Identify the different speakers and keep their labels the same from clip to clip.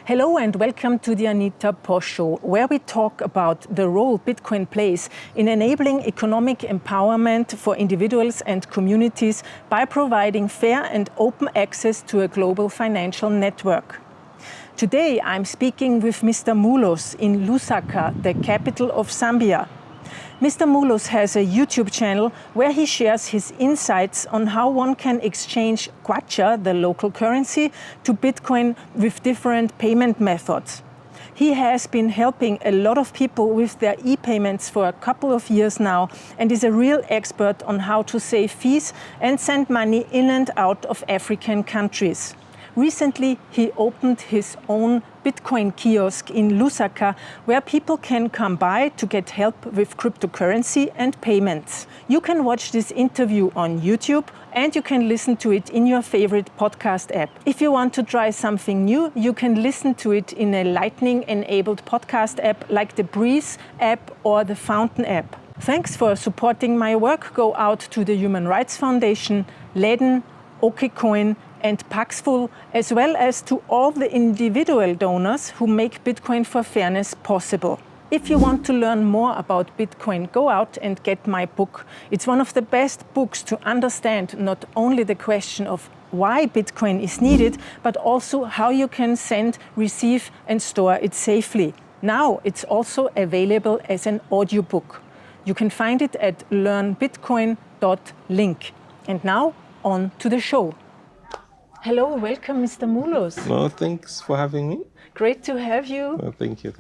Speaker 1: Hello and welcome to the Anita Posch Show, where we talk about the role Bitcoin plays in enabling economic empowerment for individuals and communities by providing fair and open access to a global financial network. Today I'm speaking with Mr. Mulos in Lusaka, the capital of Zambia. Mr. Mulos has a YouTube channel where he shares his insights on how one can exchange kwacha, the local currency, to Bitcoin with different payment methods. He has been helping a lot of people with their e-payments for a couple of years now and is a real expert on how to save fees and send money in and out of African countries. Recently, he opened his own Bitcoin kiosk in Lusaka, where people can come by to get help with cryptocurrency and payments. You can watch this interview on YouTube and you can listen to it in your favorite podcast app. If you want to try something new, you can listen to it in a Lightning-enabled podcast app like the Breeze app or the Fountain app. Thanks for supporting my work go out to the Human Rights Foundation, Leden, OKCoin, and Paxful, as well as to all the individual donors who make Bitcoin for Fairness possible. If you want to learn more about Bitcoin, go out and get my book. It's one of the best books to understand not only the question of why Bitcoin is needed, but also how you can send, receive, and store it safely. Now it's also available as an audiobook. You can find it at learnbitcoin.link. And now, on to the show. Hello, welcome, Mr. Mulos.
Speaker 2: No, thanks for having me.
Speaker 1: Great to have you.
Speaker 2: Oh, thank you.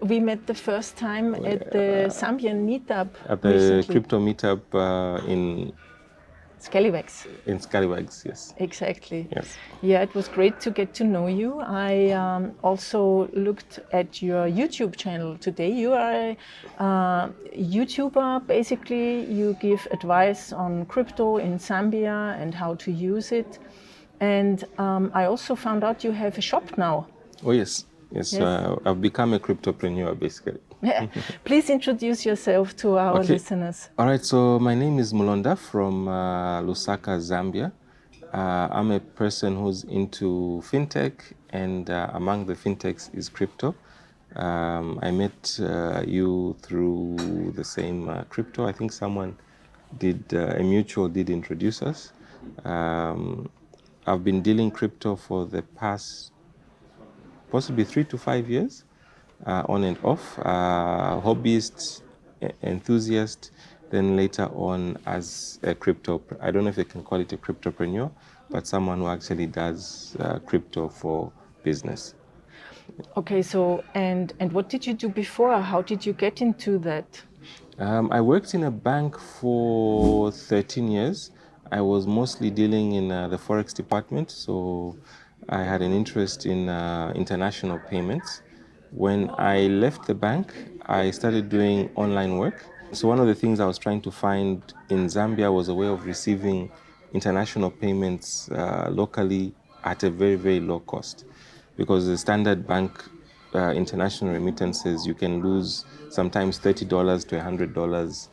Speaker 1: We met the first time at the Zambian meetup.
Speaker 2: At the
Speaker 1: recently.
Speaker 2: crypto meetup in
Speaker 1: Scallywags.
Speaker 2: In Scallywags, yes.
Speaker 1: Exactly.
Speaker 2: Yes.
Speaker 1: Yeah, it was great to get to know you. I also looked at your YouTube channel today. You are a YouTuber. Basically, you give advice on crypto in Zambia and how to use it. And I also found out you have a shop now.
Speaker 2: Oh, yes. I've become a cryptopreneur, basically.
Speaker 1: Yeah. Please introduce yourself to our listeners.
Speaker 2: All right, so my name is Mulonda from Lusaka, Zambia. I'm a person who's into fintech, and among the fintechs is crypto. I met you through the same crypto. I think someone did, a mutual did introduce us. I've been dealing crypto for the past possibly 3 to 5 years, on and off, hobbyist, enthusiast, then later on as a crypto, I don't know if they can call it a cryptopreneur, but someone who actually does crypto for business.
Speaker 1: Okay, so, and what did you do before? How did you get into that?
Speaker 2: I worked in a bank for 13 years. I was mostly dealing in the Forex department, so I had an interest in international payments. When I left the bank, I started doing online work. So one of the things I was trying to find in Zambia was a way of receiving international payments locally at a very, very low cost. Because the standard bank international remittances, you can lose sometimes $30 to $100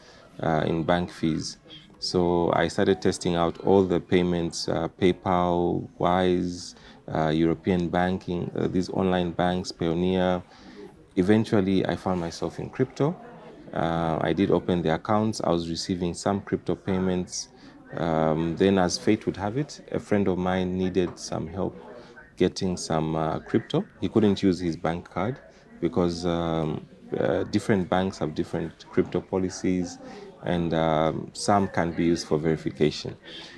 Speaker 2: in bank fees. So I started testing out all the payments, PayPal, Wise, European banking, these online banks, Payoneer. Eventually, I found myself in crypto. I did open the accounts. I was receiving some crypto payments. Then, as fate would have it, a friend of mine needed some help getting some crypto. He couldn't use his bank card because different banks have different crypto policies, and some can be used for verification.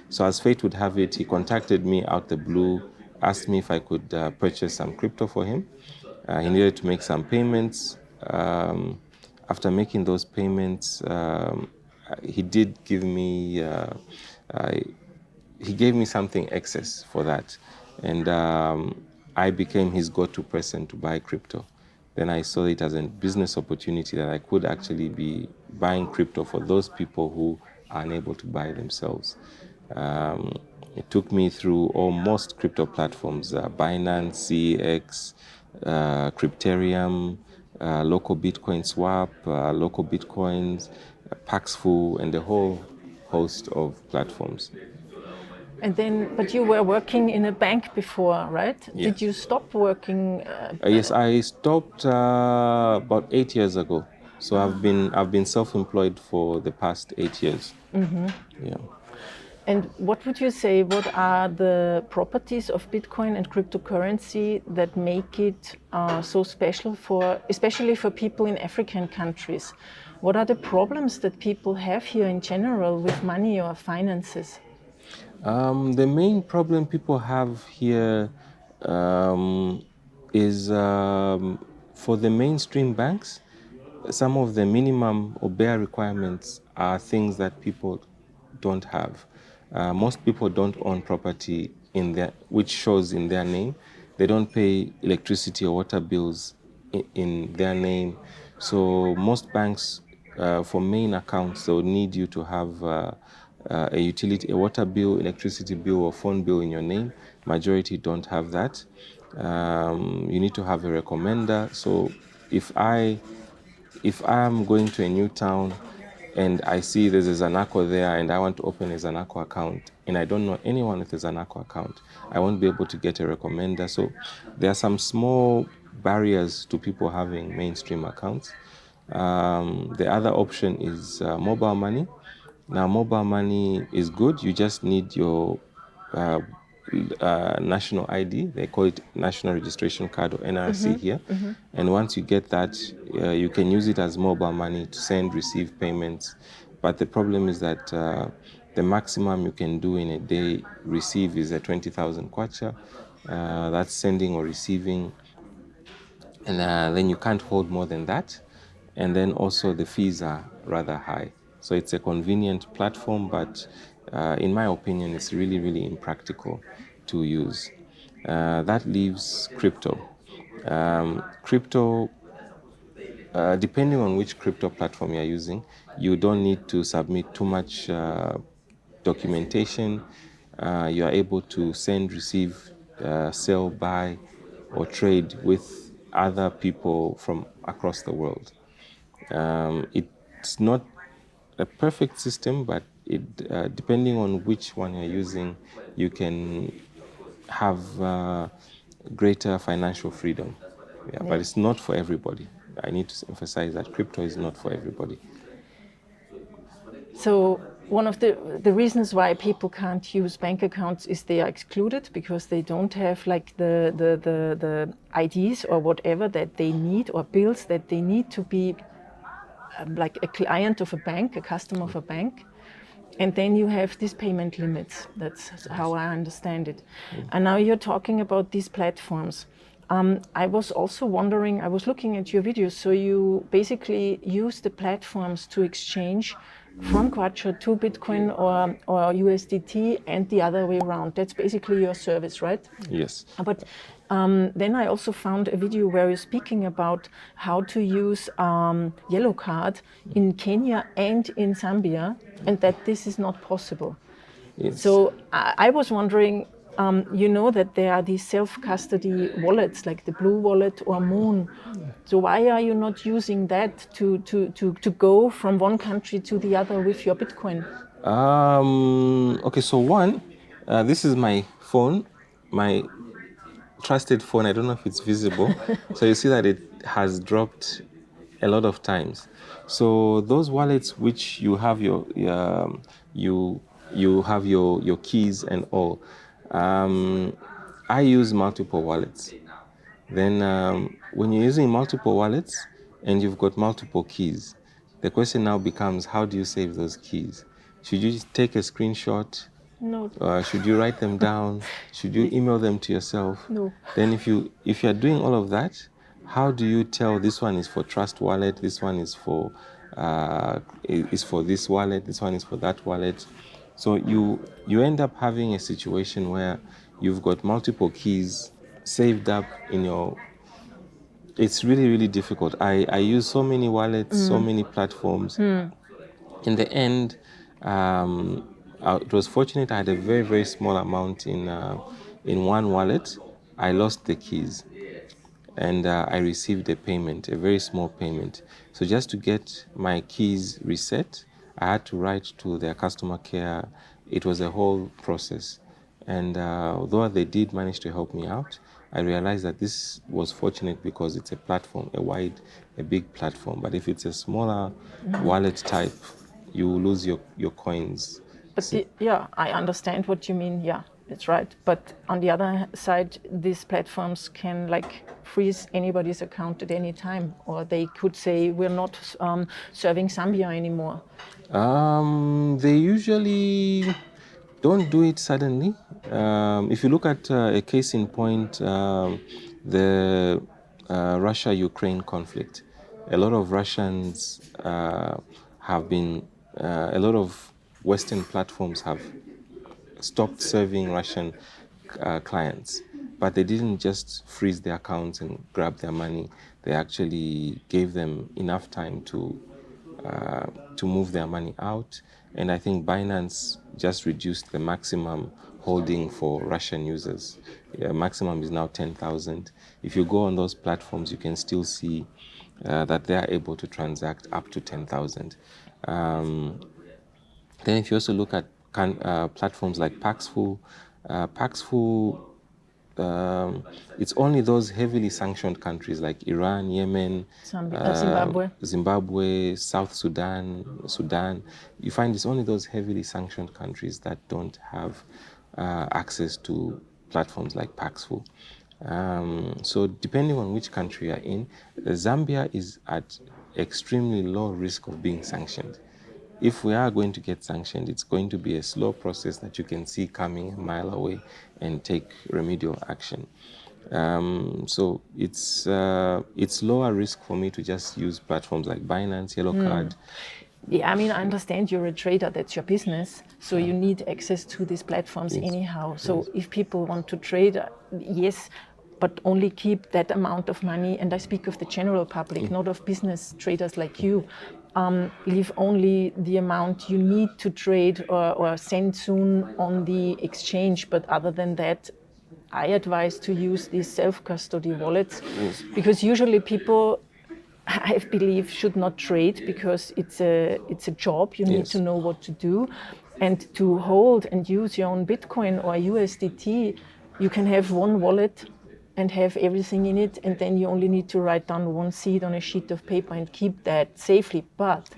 Speaker 2: So as fate would have it, he contacted me out the blue, asked me if I could purchase some crypto for him. He needed to make some payments. After making those payments, he did give me, he gave me something excess for that. And I became his go-to person to buy crypto. Then I saw it as a business opportunity that I could actually be buying crypto for those people who are unable to buy themselves. It took me through almost crypto platforms, Binance, CEX, Crypterium, local Bitcoin Swap, local Bitcoins, Paxful, and a whole host of platforms.
Speaker 1: And then, but you were working in a bank before, right?
Speaker 2: Yes.
Speaker 1: Did you stop working?
Speaker 2: Yes, I stopped about 8 years ago. So I've been self-employed for the past 8 years. Yeah.
Speaker 1: And what would you say, what are the properties of Bitcoin and cryptocurrency that make it so special for, especially for people in African countries? What are the problems that people have here in general with money or finances?
Speaker 2: The main problem people have here is for the mainstream banks, some of the minimum or bare requirements are things that people don't have. Most people don't own property in their, which shows in their name. They don't pay electricity or water bills in their name. So most banks, for main accounts, they would need you to have a utility, a water bill, electricity bill, or phone bill in your name. Majority don't have that. You need to have a recommender. So if I'm going to a new town and I see there's a Zanaco there and I want to open a Zanaco account and I don't know anyone with a Zanaco account, I won't be able to get a recommender. So there are some small barriers to people having mainstream accounts. The other option is mobile money. Now, mobile money is good. You just need your uh, national ID. They call it National Registration Card or NRC here. And once you get that, you can use it as mobile money to send, receive payments. But the problem is that the maximum you can do in a day receive is a 20,000 kwacha. That's sending or receiving. And then you can't hold more than that. And then also the fees are rather high. So it's a convenient platform, but in my opinion, it's really, really impractical to use. That leaves crypto. Crypto, depending on which crypto platform you're using, you don't need to submit too much documentation. You are able to send, receive, sell, buy, or trade with other people from across the world. It's not a perfect system, but depending on which one you're using, you can have greater financial freedom. Yeah, but it's not for everybody. I need to emphasize that crypto is not for everybody.
Speaker 1: So one of the reasons why people can't use bank accounts is they are excluded because they don't have like the IDs or whatever that they need or bills that they need to be like a client of a bank, a customer of a bank. And then you have these payment limits. That's how I understand it. And now you're talking about these platforms. I was also wondering, I was looking at your videos, so you basically use the platforms to exchange from kwacha to Bitcoin or USDT and the other way around. That's basically your service, right?
Speaker 2: Yes.
Speaker 1: But then I also found a video where you're speaking about how to use yellow card in Kenya and in Zambia, and that this is not possible.
Speaker 2: Yes.
Speaker 1: So I was wondering, you know that there are these self-custody wallets like the Blue Wallet or Moon. So why are you not using that to go from one country to the other with your Bitcoin?
Speaker 2: Okay, so one, this is my phone, my trusted phone. I don't know if it's visible. So you see that it has dropped a lot of times. So those wallets which you have you have your keys and all. I use multiple wallets. Then when you're using multiple wallets and you've got multiple keys, the question now becomes, how do you save those keys? Should you take a screenshot?
Speaker 1: No.
Speaker 2: Should you write them down? Should you email them to yourself?
Speaker 1: No.
Speaker 2: Then if you're doing all of that, how do you tell this one is for Trust Wallet, this one is for this wallet, this one is for that wallet? So you end up having a situation where you've got multiple keys saved up in your. It's really, really difficult. I use so many wallets, so many platforms. In the end, it was fortunate I had a very, very small amount in one wallet. I lost the keys and I received a payment, a very small payment. So just to get my keys reset, I had to write to their customer care. It was a whole process. And although they did manage to help me out, I realized that this was fortunate because it's a platform, a big platform. But if it's a smaller wallet type, you lose your coins.
Speaker 1: But yeah, I understand what you mean. Yeah, it's right. But on the other side, these platforms can like freeze anybody's account at any time, or they could say we're not serving Zambia anymore.
Speaker 2: They usually don't do it suddenly. If you look at a case in point, the Russia-Ukraine conflict, a lot of Russians a lot of Western platforms have stopped serving Russian clients, but they didn't just freeze their accounts and grab their money. They actually gave them enough time to move their money out. And I think Binance just reduced the maximum holding for Russian users. Maximum is now 10,000. If you go on those platforms, you can still see that they are able to transact up to 10,000. Then if you also look at platforms like Paxful, it's only those heavily sanctioned countries like Iran, Yemen, Zimbabwe, South Sudan. You find it's only those heavily sanctioned countries that don't have access to platforms like Paxful. So depending on which country you're in, Zambia is at extremely low risk of being sanctioned. If we are going to get sanctioned, it's going to be a slow process that you can see coming a mile away and take remedial action. So it's lower risk for me to just use platforms like Binance, Yellow Card.
Speaker 1: Yeah, I mean, I understand you're a trader, that's your business, so you need access to these platforms anyhow. So if people want to trade, yes, but only keep that amount of money, and I speak of the general public, not of business traders like you. Leave only the amount you need to trade or send soon on the exchange, but other than that, I advise to use these self-custody wallets, because usually people, I believe, should not trade because it's a job. You need to know what to do, and to hold and use your own Bitcoin or USDT, you can have one wallet and have everything in it, and then you only need to write down one seed on a sheet of paper and keep that safely. But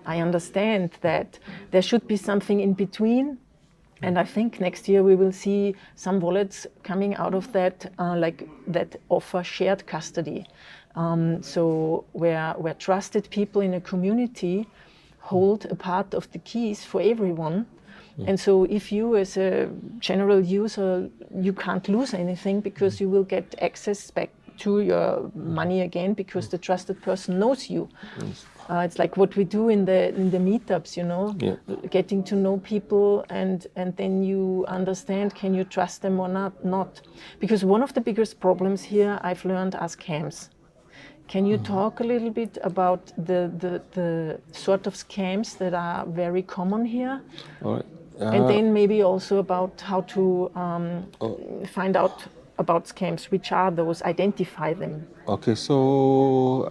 Speaker 1: I understand that there should be something in between, and I think next year we will see some wallets coming out of that, like that offer shared custody. So where trusted people in a community hold a part of the keys for everyone. And so if you as a general user, you can't lose anything because you will get access back to your money again because the trusted person knows you. It's like what we do in the meetups, you know, getting to know people, and then you understand, can you trust them or not? Because one of the biggest problems here I've learned are scams. Can you talk a little bit about the sort of scams that are very common here?
Speaker 2: All right.
Speaker 1: And then maybe also about how to find out about scams. Which are those? Identify them.
Speaker 2: Okay, so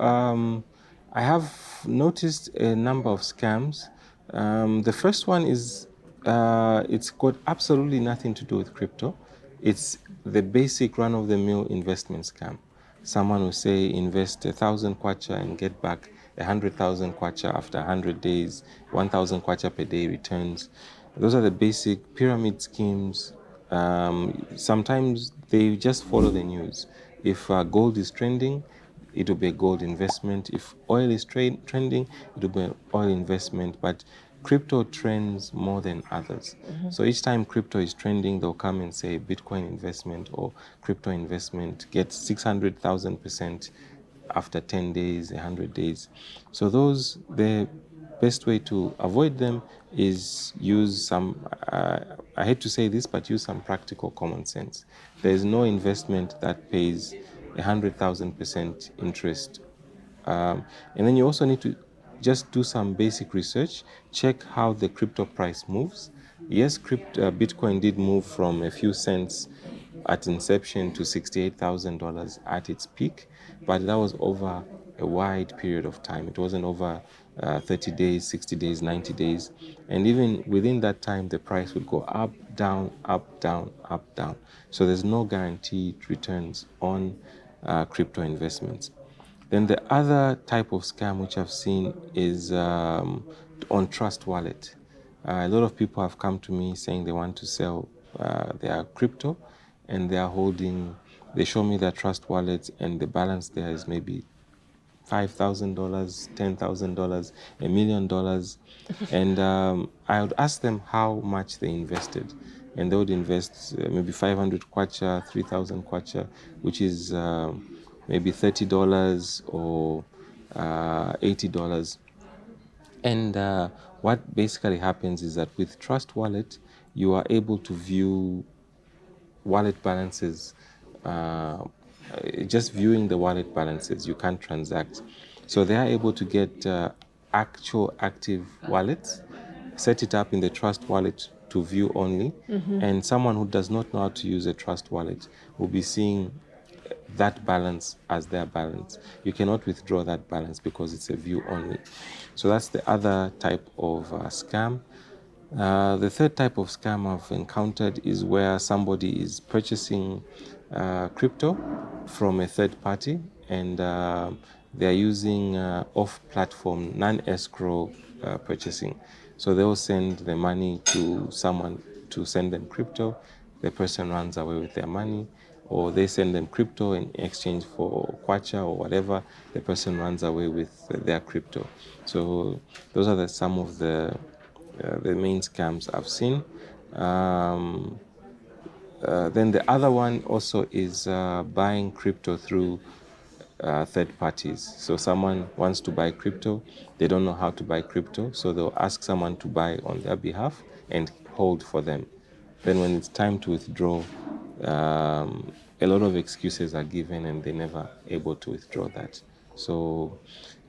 Speaker 2: I have noticed a number of scams. The first one is it's got absolutely nothing to do with crypto. It's the basic run-of-the-mill investment scam. Someone will say invest 1,000 kwacha and get back 100,000 kwacha after 100 days, 1,000 kwacha per day returns. Those are the basic pyramid schemes. Sometimes they just follow the news. If gold is trending, it will be a gold investment. If oil is trending, it will be an oil investment. But crypto trends more than others. So each time crypto is trending, they'll come and say Bitcoin investment or crypto investment gets 600,000% after 10 days, 100 days. So the best way to avoid them is use some, I hate to say this, but use some practical common sense. There's no investment that pays 100,000% interest. And then you also need to just do some basic research, check how the crypto price moves. Yes, Bitcoin did move from a few cents at inception to $68,000 at its peak, but that was over a wide period of time. It wasn't over 30 days, 60 days, 90 days. And even within that time, the price would go up, down, up, down, up, down. So there's no guaranteed returns on crypto investments. Then the other type of scam which I've seen is on Trust Wallet. A lot of people have come to me saying they want to sell their crypto, and they show me their Trust Wallet, and the balance there is maybe $5,000, $10,000, $1,000,000. And I would ask them how much they invested. And they would invest maybe 500 kwacha, 3,000 kwacha, which is maybe $30 or $80. And what basically happens is that with Trust Wallet, you are able to view wallet balances. Just viewing the wallet balances, you can't transact. So they are able to get actual active wallets, set it up in the Trust Wallet to view only, and someone who does not know how to use a Trust Wallet will be seeing that balance as their balance. You cannot withdraw that balance because it's a view only. So that's the other type of scam. The third type of scam I've encountered is where somebody is purchasing crypto from a third party, and they're using off-platform, non-escrow purchasing. So they'll send the money to someone to send them crypto. The person runs away with their money, or they send them crypto in exchange for kwacha or whatever. The person runs away with their crypto. So those are some of the main scams I've seen. Then the other one also is buying crypto through third parties. So someone wants to buy crypto, they don't know how to buy crypto, so they'll ask someone to buy on their behalf and hold for them. Then when it's time to withdraw, a lot of excuses are given and they're never able to withdraw that. So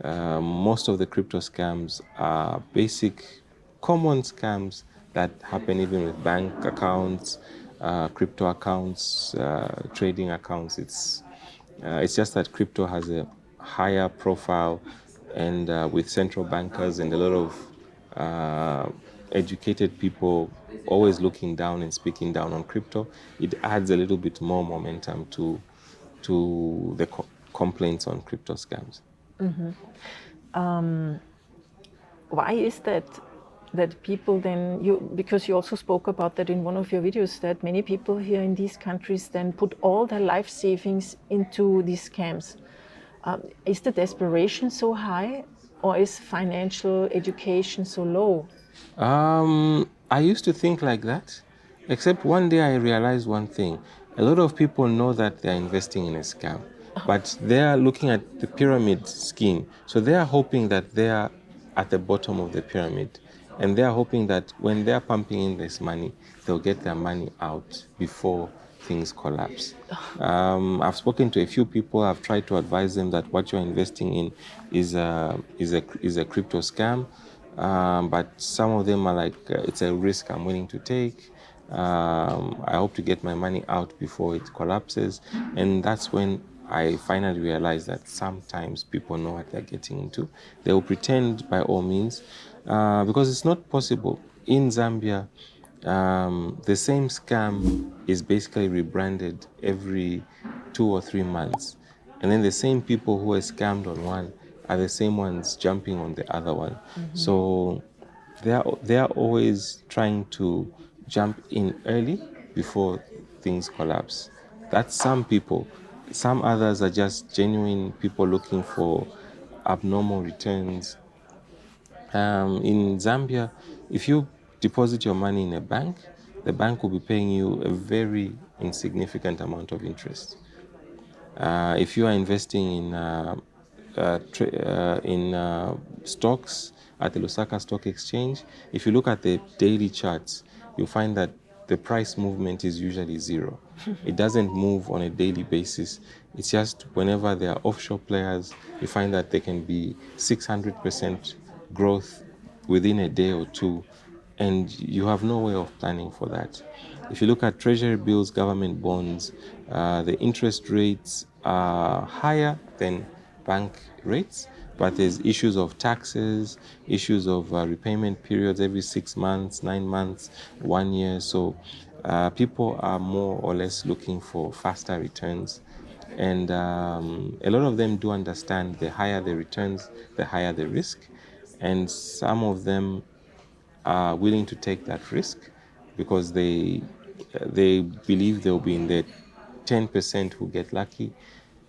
Speaker 2: most of the crypto scams are basic, common scams that happen even with bank accounts, crypto accounts, trading accounts. It's just that crypto has a higher profile, and with central bankers and a lot of educated people always looking down and speaking down on crypto, it adds a little bit more momentum to the complaints on crypto scams.
Speaker 1: Why is that people then, because you also spoke about that in one of your videos, that many people here in these countries then put all their life savings into these scams. Is the desperation so high, or is financial education so low?
Speaker 2: I used to think like that, except one day I realized one thing. A lot of people know that they're investing in a scam, but they're looking at the pyramid scheme. So they are hoping that they are at the bottom of the pyramid, and they are hoping that when they're pumping in this money, they'll get their money out before things collapse. I've spoken to a few people. I've tried to advise them that what you're investing in is a crypto scam. But some of them are like, it's a risk I'm willing to take. I hope to get my money out before it collapses. And that's when I finally realized that sometimes people know what they're getting into. They will pretend by all means, because it's not possible. In Zambia, the same scam is basically rebranded every 2 or 3 months. And then the same people who are scammed on one are the same ones jumping on the other one. So they are always trying to jump in early before things collapse. That's some people. Some others are just genuine people looking for abnormal returns. In Zambia, if you deposit your money in a bank, the bank will be paying you a very insignificant amount of interest. If you are investing in stocks at the Lusaka Stock Exchange, if you look at the daily charts, you'll find that the price movement is usually zero. It doesn't move on a daily basis. It's just whenever there are offshore players, you find that there can be 600% growth within a day or two, and you have no way of planning for that. If you look at treasury bills, government bonds, the interest rates are higher than bank rates, but there's issues of taxes, issues of repayment periods every 6 months, 9 months, 1 year. So people are more or less looking for faster returns. And a lot of them do understand the higher the returns, the higher the risk. And some of them are willing to take that risk because they believe they'll be in the 10% who get lucky.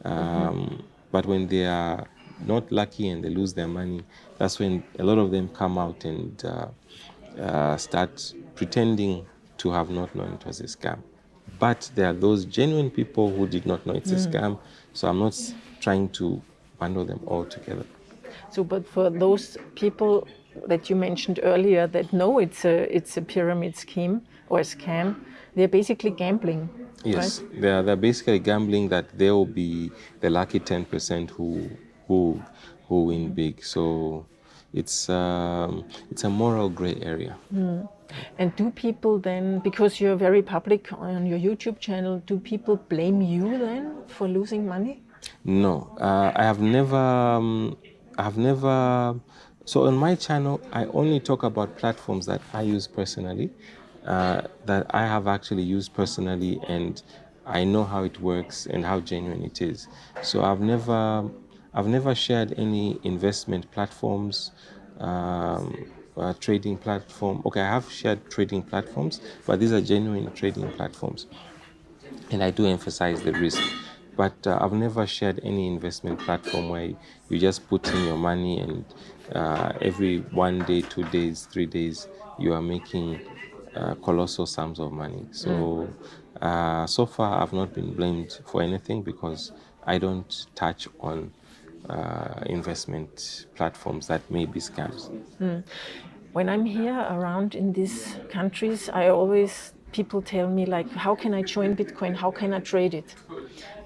Speaker 2: But when they are not lucky and they lose their money, that's when a lot of them come out and start pretending to have not known it was a scam. But there are those genuine people who did not know it's a scam, so I'm not trying to bundle them all together.
Speaker 1: So, but for those people that you mentioned earlier that know it's a pyramid scheme or a scam, they're basically gambling.
Speaker 2: Yes,
Speaker 1: right?
Speaker 2: they're basically gambling that they will be the lucky 10% who win big. So it's a moral gray area.
Speaker 1: And do people then, because you're very public on your YouTube channel, do people blame you then for losing money?
Speaker 2: No, I have never. So on my channel, I only talk about platforms that I use personally, that I have actually used personally, and I know how it works and how genuine it is. So I've never shared any investment platforms, trading platform. Okay, I have shared trading platforms, but these are genuine trading platforms, and I do emphasize the risk. But I've never shared any investment platform where you just put in your money and every 1 day, 2 days, 3 days, you are making colossal sums of money. So, so far, I've not been blamed for anything because I don't touch on investment platforms that may be scams.
Speaker 1: When I'm here around in these countries, people tell me like, how can I join Bitcoin? How can I trade it?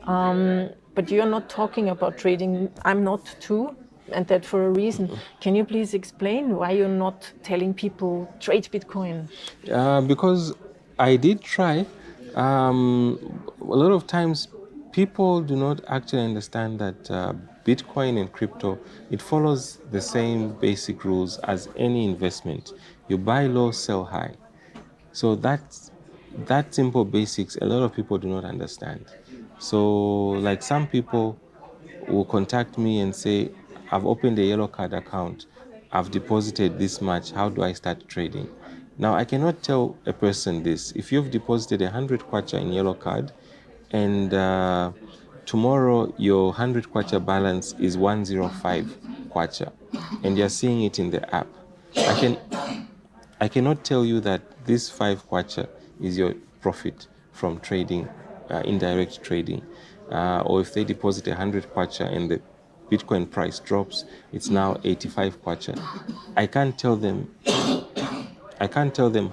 Speaker 1: But you're not talking about trading. I'm not too, and that for a reason. Can you please explain why you're not telling people trade Bitcoin?
Speaker 2: Because I did try. A lot of times, people do not actually understand that Bitcoin and crypto, it follows the same basic rules as any investment. You buy low, sell high. So that simple basics, a lot of people do not understand. So like some people will contact me and say, I've opened a yellow card account, I've deposited this much, how do I start trading? Now I cannot tell a person this. If you've deposited 100 kwacha in yellow card and tomorrow your 100 kwacha balance is 105 kwacha and you're seeing it in the app, I cannot tell you that this 5 kwacha is your profit from trading, indirect trading. Or if they deposit 100 kwacha and the Bitcoin price drops, it's now 85 kwacha. I can't tell them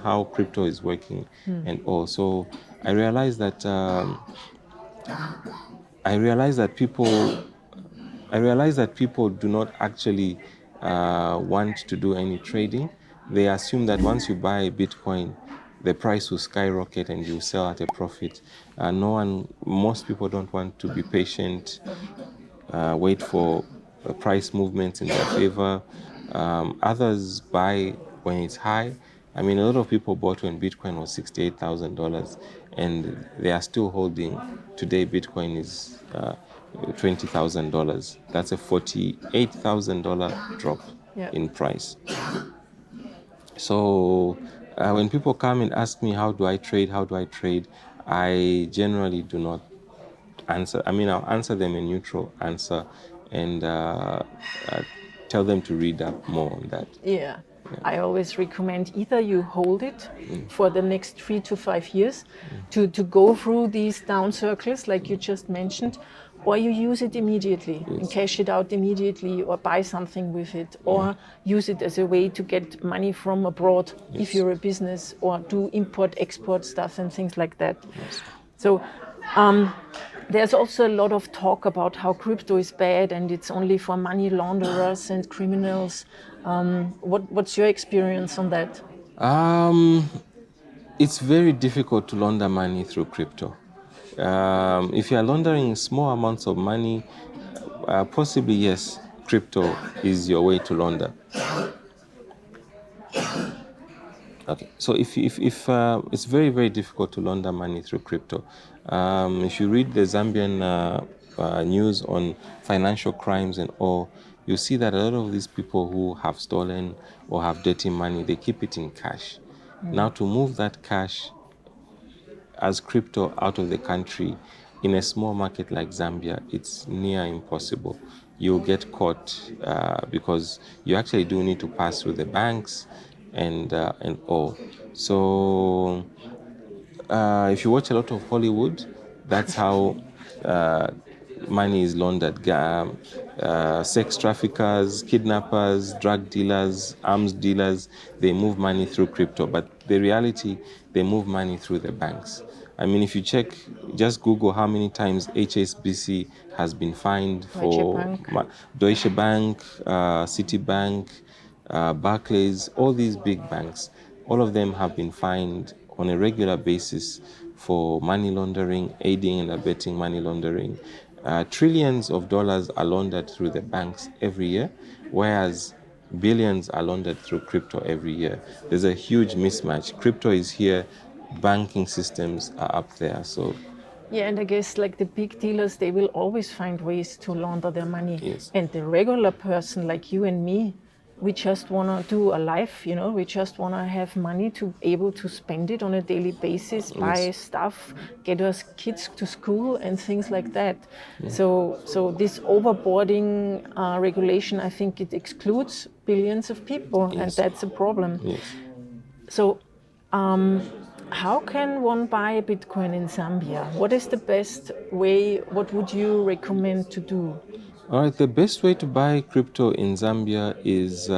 Speaker 2: how crypto is working and all. So I realize that people do not actually want to do any trading. They assume that once you buy Bitcoin, the price will skyrocket and you sell at a profit. Most people don't want to be patient, wait for price movements in their favor. Others buy when it's high. I mean, a lot of people bought when Bitcoin was $68,000 and they are still holding. Today, Bitcoin is $20,000. That's a $48,000 drop in price. So when people come and ask me, how do I trade? I generally do not answer. I mean, I'll answer them a neutral answer and tell them to read up more on that.
Speaker 1: Yeah. I always recommend either you hold it for the next 3 to 5 years to go through these down circles like you just mentioned, or you use it immediately and cash it out immediately, or buy something with it, or use it as a way to get money from abroad if you're a business, or do import-export stuff and things like that. So there's also a lot of talk about how crypto is bad and it's only for money launderers and criminals. What's your experience on that?
Speaker 2: It's very difficult to launder money through crypto. If you are laundering small amounts of money, possibly yes, crypto is your way to launder. Okay, so if it's very, very difficult to launder money through crypto. If you read the Zambian news on financial crimes and all, you see that a lot of these people who have stolen or have dirty money, they keep it in cash. Now, to move that cash as crypto out of the country in a small market like Zambia, it's near impossible. You'll get caught because you actually do need to pass through the banks and all. So if you watch a lot of Hollywood, that's how money is laundered. Sex traffickers, kidnappers, drug dealers, arms dealers, they move money through crypto. But the reality, they move money through the banks. I mean, if you check, just Google how many times HSBC has been fined for Deutsche Bank, Citibank, Barclays, all these big banks. All of them have been fined on a regular basis for money laundering, aiding and abetting money laundering. Trillions of dollars are laundered through the banks every year, whereas billions are laundered through crypto every year. There's a huge mismatch. Crypto is here, banking systems are up there. So
Speaker 1: yeah, and I guess like the big dealers, they will always find ways to launder their money.
Speaker 2: Yes.
Speaker 1: And the regular person like you and me, we just want to do a life, you know, we just want to have money to be able to spend it on a daily basis, buy stuff, get us kids to school and things like that. So this overboarding regulation, I think it excludes billions of people, and that's a problem.
Speaker 2: Yes.
Speaker 1: So how can one buy a Bitcoin in Zambia? What is the best way? What would you recommend to do?
Speaker 2: All right, the best way to buy crypto in Zambia is,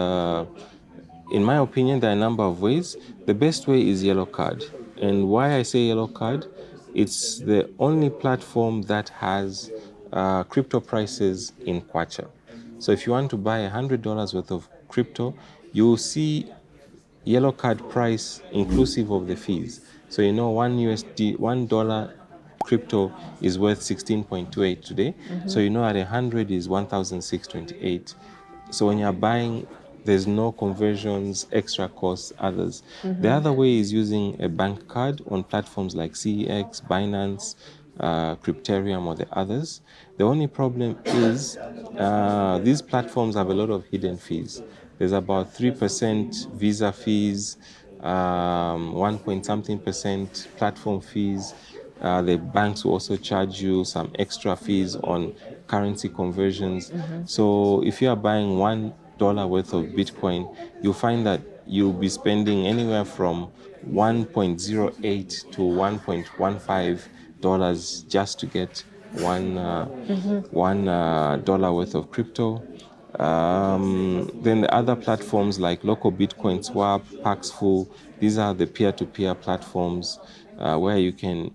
Speaker 2: in my opinion, there are a number of ways. The best way is Yellow Card. And why I say Yellow Card, it's the only platform that has crypto prices in kwacha. So if you want to buy $100 worth of crypto, you will see Yellow Card price inclusive of the fees. So you know $1 crypto is worth 16.28 today. So you know at 100 is 1,628. So when you're buying, there's no conversions, extra costs, others. The other way is using a bank card on platforms like CEX, Binance, Crypterium, or the others. The only problem is these platforms have a lot of hidden fees. There's about 3% Visa fees, 1 point something percent platform fees. The banks will also charge you some extra fees on currency conversions. So if you are buying $1 worth of Bitcoin, you'll find that you'll be spending anywhere from 1.08 to 1.15 dollars just to get one dollar worth of crypto. Then the other platforms like Local Bitcoin Swap, Paxful, these are the peer-to-peer platforms where you can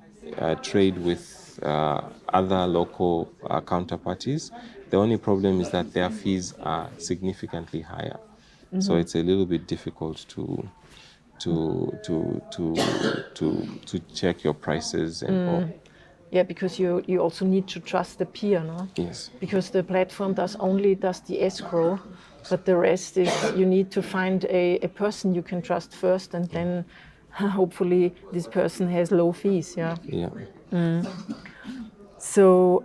Speaker 2: trade with other local counterparties. The only problem is that their fees are significantly higher, so it's a little bit difficult to check your prices and all.
Speaker 1: Yeah, because you also need to trust the peer, no?
Speaker 2: Yes.
Speaker 1: Because the platform does the escrow, but the rest is you need to find a person you can trust first, and then hopefully this person has low fees. Yeah.
Speaker 2: Yeah.
Speaker 1: So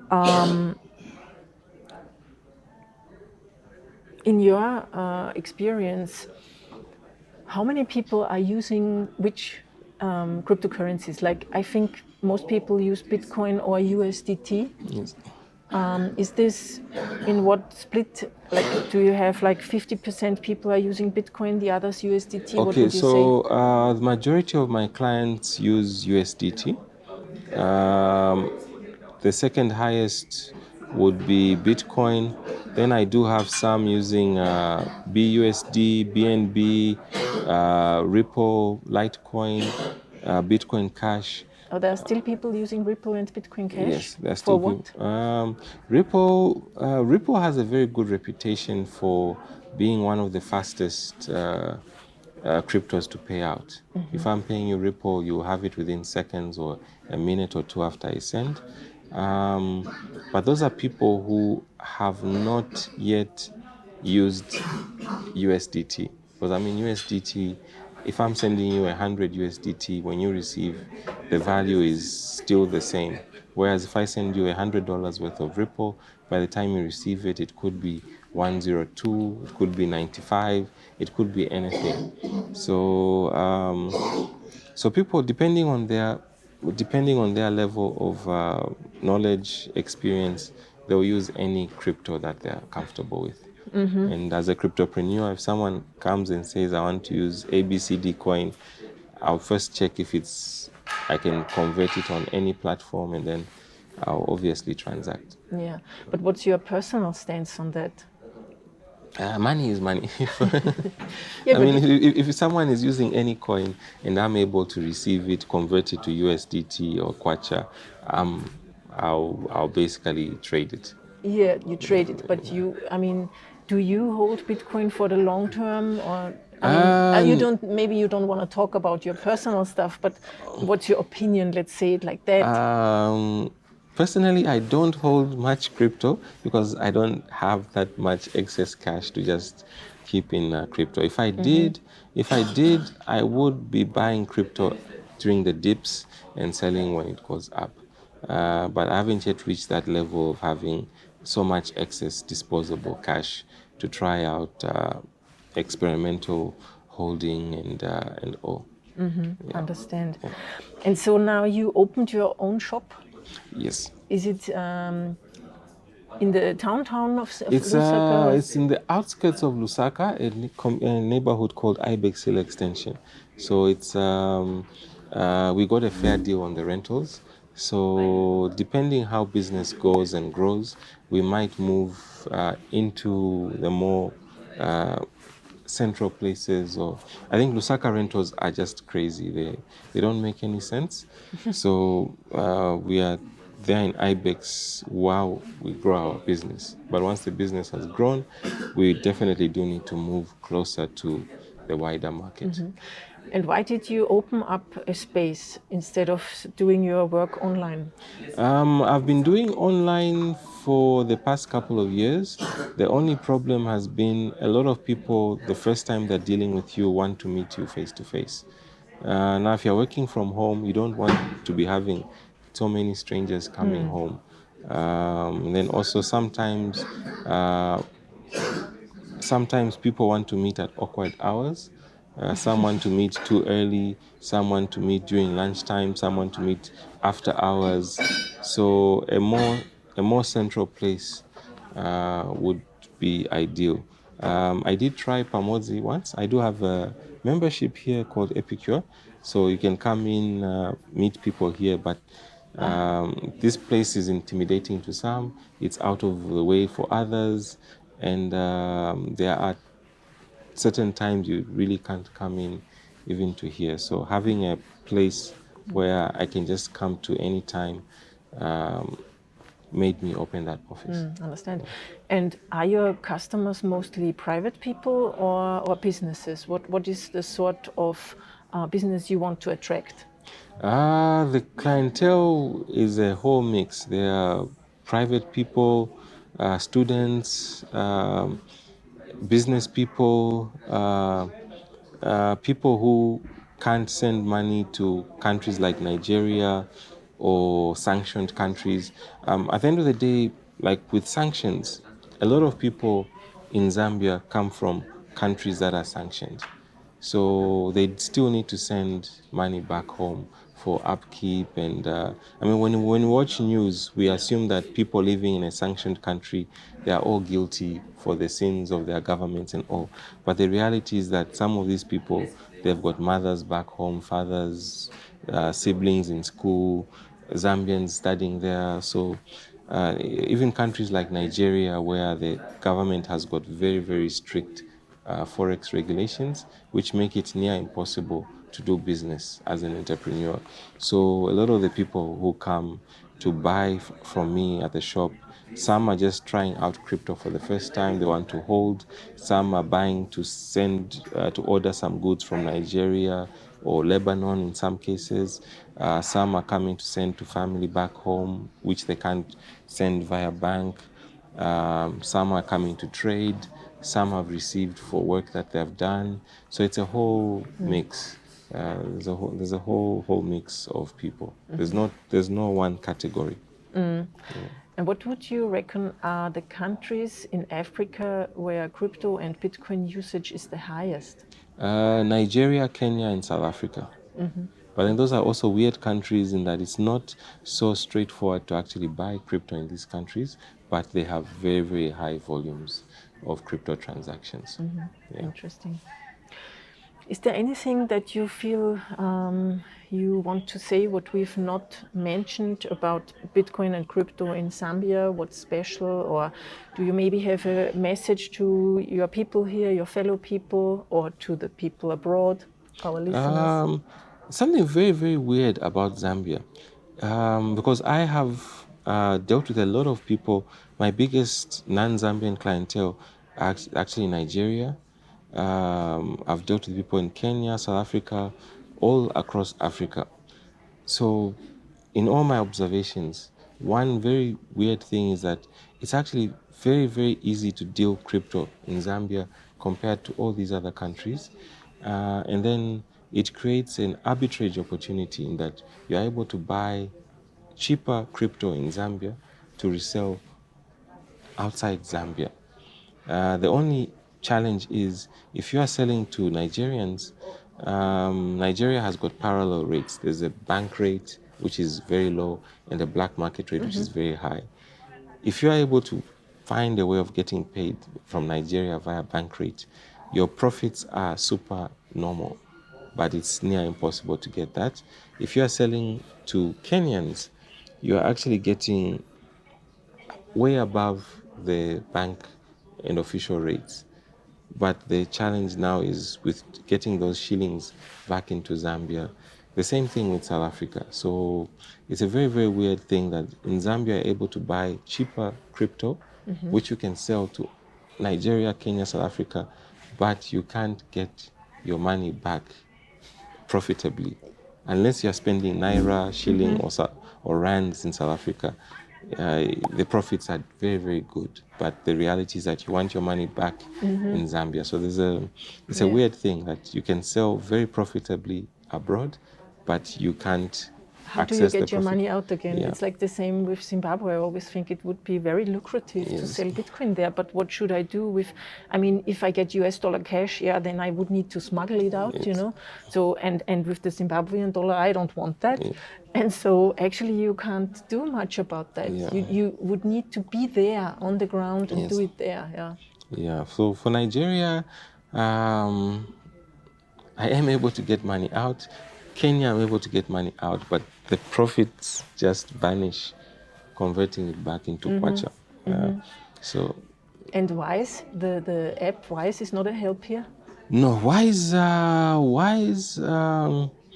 Speaker 1: in your experience, how many people are using which cryptocurrencies? Like I think most people use Bitcoin or USDT.
Speaker 2: Yes.
Speaker 1: Is this in what split? Like, do you have like 50% people are using Bitcoin, the others USDT? What
Speaker 2: Okay,
Speaker 1: would you
Speaker 2: so
Speaker 1: say?
Speaker 2: the majority of my clients use USDT. The second highest would be Bitcoin. Then I do have some using BUSD, BNB, Ripple, Litecoin, Bitcoin Cash.
Speaker 1: Are there still people using Ripple and Bitcoin Cash?
Speaker 2: Yes, there's still
Speaker 1: for what?
Speaker 2: Ripple has a very good reputation for being one of the fastest cryptos to pay out. If I'm paying you Ripple, you have it within seconds or a minute or two after I send. But those are people who have not yet used USDT. Because I mean, USDT, if I'm sending you 100 USDT, when you receive, the value is still the same. Whereas if I send you $100 worth of Ripple, by the time you receive it, it could be 102, it could be 95, it could be anything. So people, depending on their level of knowledge, experience, they'll use any crypto that they're comfortable with. And as a cryptopreneur, if someone comes and says, I want to use ABCD coin, I'll first check if I can convert it on any platform, and then I'll obviously transact.
Speaker 1: Yeah, but what's your personal stance on that?
Speaker 2: Money is money.
Speaker 1: Yeah,
Speaker 2: I mean, if someone is using any coin and I'm able to receive it, convert it to USDT or kwacha, I'll basically trade it.
Speaker 1: yeah, you trade it, but do you hold Bitcoin for the long term, or you don't? Maybe you don't want to talk about your personal stuff, but what's your opinion? Let's say it like that.
Speaker 2: Personally, I don't hold much crypto because I don't have that much excess cash to just keep in crypto. If I did, I would be buying crypto during the dips and selling when it goes up. But I haven't yet reached that level of having so much excess disposable cash to try out experimental holding and all.
Speaker 1: Understand. And so now you opened your own shop.
Speaker 2: Yes.
Speaker 1: Is it in the downtown of
Speaker 2: It's
Speaker 1: Lusaka?
Speaker 2: it's in the outskirts of Lusaka, a neighborhood called Ibex Hill Extension. So we got a fair deal on the rentals. So depending how business goes and grows, we might move into the more central places. Or I think Lusaka rentals are just crazy. They don't make any sense. So we are there in Ibex while we grow our business. But once the business has grown, we definitely do need to move closer to the wider market.
Speaker 1: And why did you open up a space instead of doing your work online?
Speaker 2: I've been doing online for the past couple of years. The only problem has been a lot of people, the first time they're dealing with you, want to meet you face to face. Now, if you're working from home, you don't want to be having so many strangers coming home. Then also sometimes people want to meet at awkward hours. Some want to meet too early, some want to meet during lunchtime, some want to meet after hours. So a more central place would be ideal. I did try Pamodzi once. I do have a membership here called Epicure, so you can come in, meet people here, but this place is intimidating to some. It's out of the way for others, and there are certain times you really can't come in even to here. So having a place where I can just come to any time made me open that office.
Speaker 1: Understand. And are your customers mostly private people or businesses? What is the sort of business you want to attract?
Speaker 2: The clientele is a whole mix. There are private people, students, business people, people who can't send money to countries like Nigeria or sanctioned countries. At the end of the day, like with sanctions, a lot of people in Zambia come from countries that are sanctioned. So they still need to send money back home for upkeep. And I mean, when we watch news, we assume that people living in a sanctioned country, they are all guilty for the sins of their governments and all. But the reality is that some of these people, they've got mothers back home, fathers, siblings in school, Zambians studying there. So even countries like Nigeria, where the government has got very, very strict forex regulations, which make it near impossible to do business as an entrepreneur. So a lot of the people who come to buy from me at the shop, some are just trying out crypto for the first time. They want to hold. Some are buying to send to order some goods from Nigeria or Lebanon in some cases. Some are coming to send to family back home, which they can't send via bank. Some are coming to trade. Some have received for work that they have done. So it's a whole mix. There's a whole mix of people. There's no one category.
Speaker 1: And what would you reckon are the countries in Africa where crypto and Bitcoin usage is the highest?
Speaker 2: Nigeria, Kenya, and South Africa. But then those are also weird countries in that it's not so straightforward to actually buy crypto in these countries, but they have very, very high volumes of crypto transactions. Yeah.
Speaker 1: Interesting. Is there anything that you feel you want to say what we've not mentioned about Bitcoin and crypto in Zambia? What's special? Or do you maybe have a message to your people here, your fellow people, or to the people abroad, our listeners?
Speaker 2: Something very, very weird about Zambia, because I have dealt with a lot of people. My biggest non-Zambian clientele are actually Nigeria. I've dealt with people in Kenya, South Africa, all across Africa. So, in all my observations, one very weird thing is that it's actually very, very easy to deal crypto in Zambia compared to all these other countries. And then it creates an arbitrage opportunity in that you're able to buy cheaper crypto in Zambia to resell outside Zambia. The only challenge is if you are selling to Nigerians, Nigeria has got parallel rates. There's a bank rate, which is very low, and a black market rate, which is very high. If you are able to find a way of getting paid from Nigeria via bank rate, your profits are super normal, but it's near impossible to get that. If you are selling to Kenyans, you are actually getting way above the bank and official rates. But the challenge now is with getting those shillings back into Zambia. The same thing with South Africa. So it's a very, very weird thing that in Zambia you're able to buy cheaper crypto, which you can sell to Nigeria, Kenya, South Africa, but you can't get your money back profitably unless you're spending naira, shilling, or rands in South Africa. The profits are very, very good, but the reality is that you want your money back in Zambia. So it's a weird thing that you can sell very profitably abroad, but you can't
Speaker 1: How do you
Speaker 2: access the
Speaker 1: get your
Speaker 2: profit.
Speaker 1: money out again?
Speaker 2: Yeah.
Speaker 1: It's like the same with Zimbabwe. I always think it would be very lucrative to sell Bitcoin there. But what should I do with, I mean, if I get US dollar cash, yeah, then I would need to smuggle it out, you know? So, and with the Zimbabwean dollar, I don't want that. And so actually you can't do much about that.
Speaker 2: Yeah.
Speaker 1: You would need to be there on the ground and do it there, yeah.
Speaker 2: Yeah, so for Nigeria, I am able to get money out. Kenya, I'm able to get money out, but the profits just vanish, converting it back into kwacha. So
Speaker 1: And Wise, the app Wise is not a help here?
Speaker 2: no, Wise.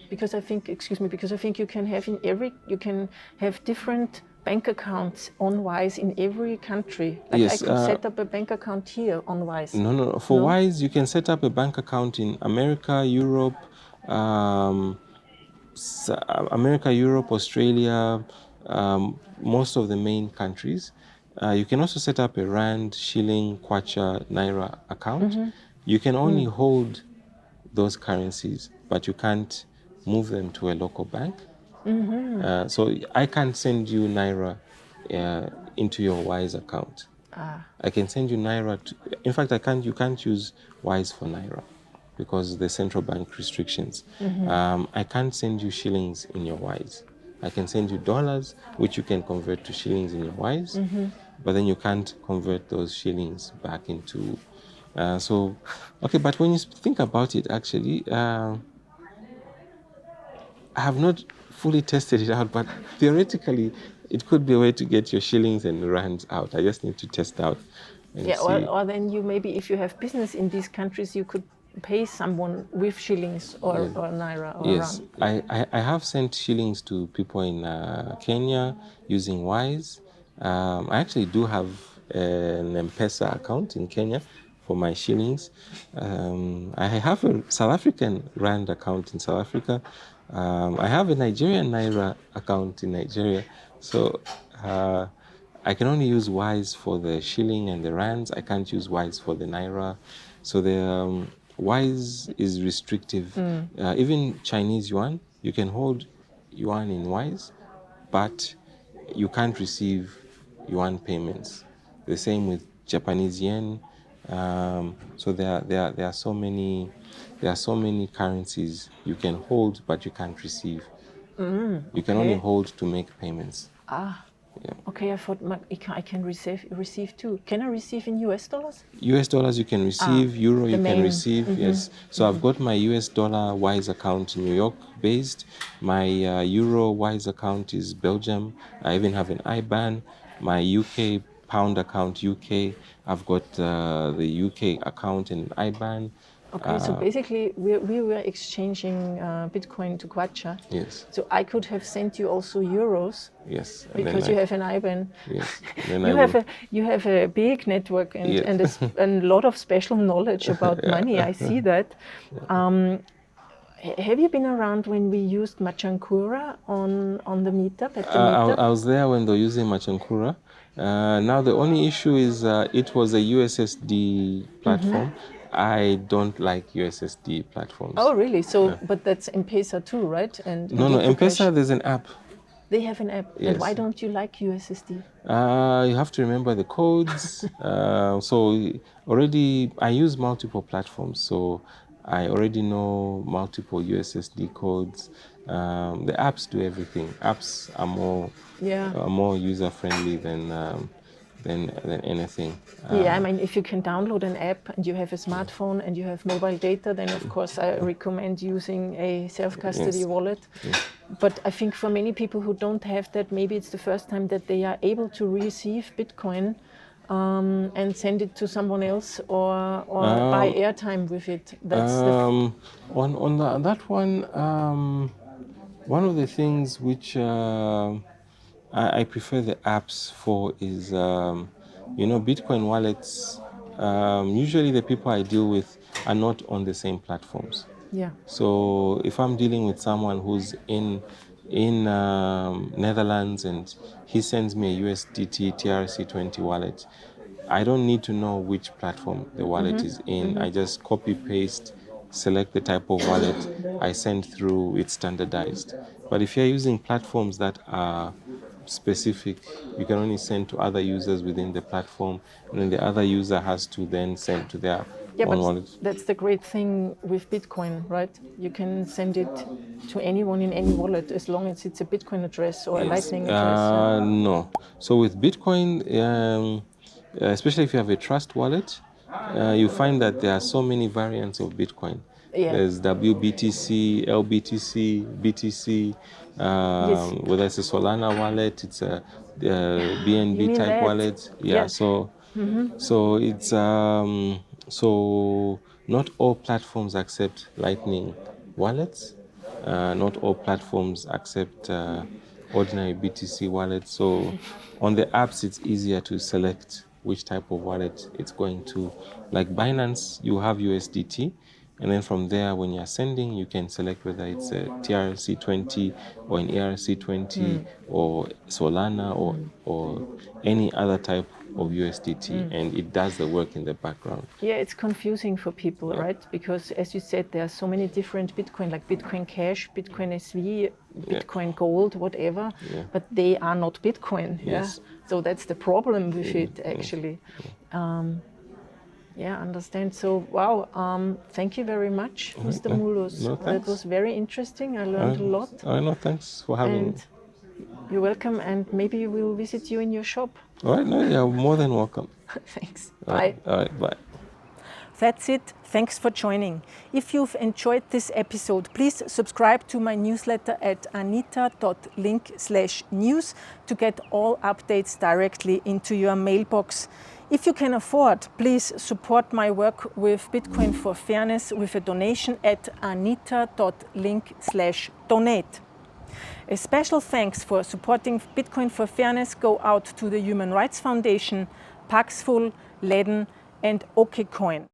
Speaker 1: Because I think, excuse me, because I think you can have different bank accounts on Wise in every country. Like
Speaker 2: Yes,
Speaker 1: I could set up a bank account here on Wise.
Speaker 2: No. For
Speaker 1: No?
Speaker 2: Wise, you can set up a bank account in America, Europe, Australia, most of the main countries. You can also set up a rand, shilling, kwacha, naira account. You can only hold those currencies, but you can't move them to a local bank. So I can't send you naira into your Wise account. I can send you naira. In fact, you can't use Wise for naira because the central bank restrictions. I can't send you shillings in your Wise. I can send you dollars, which you can convert to shillings in your Wise, but then you can't convert those shillings back into. But when you think about it, actually, I have not fully tested it out, but theoretically, it could be a way to get your shillings and rands out. I just need to test out and see.
Speaker 1: Or then you maybe, if you have business in these countries, you could pay someone with shillings or naira or
Speaker 2: Yes,
Speaker 1: rand.
Speaker 2: I have sent shillings to people in Kenya using Wise. I actually do have an M-Pesa account in Kenya for my shillings. I have a South African Rand account in South Africa. I have a Nigerian Naira account in Nigeria. So I can only use Wise for the shilling and the rands. I can't use Wise for the Naira. So the Wise is restrictive. Even Chinese yuan, you can hold yuan in Wise, but you can't receive yuan payments. The same with Japanese yen. So there are so many currencies you can hold, but you can't receive. You can only hold to make payments.
Speaker 1: Yeah. Okay, I thought I can receive too. Can I receive in US dollars?
Speaker 2: US dollars you can receive, Euro you can receive, yes. So I've got my US dollar Wise account New York based. My Euro Wise account is Belgium. I even have an IBAN. My UK pound account UK. I've got the UK account and IBAN.
Speaker 1: Okay, so basically we were exchanging Bitcoin to kwacha.
Speaker 2: Yes.
Speaker 1: So I could have sent you also euros.
Speaker 2: Yes.
Speaker 1: Because you have an IBAN.
Speaker 2: Yes.
Speaker 1: You have a big network and a lot of special knowledge about money. I see that. Have you been around when we used Machankura on the meetup at the meetup?
Speaker 2: I was there when they were using Machankura. Now the only issue is it was a USSD platform. I don't like USSD platforms.
Speaker 1: Oh, really? So, but that's M-Pesa too, right? And
Speaker 2: No, M-Pesa, there's an app.
Speaker 1: They have an app.
Speaker 2: Yes.
Speaker 1: And why don't you like USSD?
Speaker 2: You have to remember the codes. So already, I use multiple platforms. So I already know multiple USSD codes. The apps do everything. Apps are more user-friendly than anything.
Speaker 1: Yeah, I mean, if you can download an app and you have a smartphone and you have mobile data, then of course I recommend using a self-custody wallet.
Speaker 2: Yes.
Speaker 1: But I think for many people who don't have that, maybe it's the first time that they are able to receive Bitcoin and send it to someone else or buy airtime with it. That's
Speaker 2: on that one. One of the things which I prefer the apps for is, Bitcoin wallets. Usually the people I deal with are not on the same platforms.
Speaker 1: Yeah.
Speaker 2: So if I'm dealing with someone who's in Netherlands and he sends me a USDT TRC20 wallet, I don't need to know which platform the wallet is in. I just copy paste, select the type of wallet I send through. It's standardized. But if you're using platforms that are specific, you can only send to other users within the platform, and then the other user has to then send to their own wallet.
Speaker 1: That's the great thing with Bitcoin, right? You can send it to anyone in any wallet as long as it's a Bitcoin address or a Lightning address.
Speaker 2: No. So with Bitcoin, especially if you have a trust wallet, you find that there are so many variants of Bitcoin.
Speaker 1: Yeah.
Speaker 2: There's WBTC, LBTC, BTC, whether it's a Solana wallet, it's a BNB type wallet. Yeah. So it's so not all platforms accept Lightning wallets. Not all platforms accept ordinary BTC wallets. So on the apps, it's easier to select which type of wallet it's going to. Like Binance, you have USDT. And then from there, when you're sending, you can select whether it's a TRC20 or an ERC20 or Solana or any other type of USDT, and it does the work in the background.
Speaker 1: Yeah, it's confusing for people, right? Because as you said, there are so many different Bitcoin, like Bitcoin Cash, Bitcoin SV, Bitcoin Gold, whatever, but they are not Bitcoin.
Speaker 2: Yes.
Speaker 1: So that's the problem with it, actually. Yeah, understand. So, wow, thank you very much, Mr. Mulos.
Speaker 2: No,
Speaker 1: that was very interesting. I learned a lot.
Speaker 2: No, thanks for having me.
Speaker 1: You're welcome, and maybe we'll visit you in your shop.
Speaker 2: All right, no, you're more than welcome.
Speaker 1: Thanks.
Speaker 2: Bye. All right, bye.
Speaker 1: That's it. Thanks for joining. If you've enjoyed this episode, please subscribe to my newsletter at anita.link/news to get all updates directly into your mailbox. If you can afford, please support my work with Bitcoin for Fairness with a donation at anita.link/donate. A special thanks for supporting Bitcoin for Fairness go out to the Human Rights Foundation, Paxful, Leden, and OKCoin.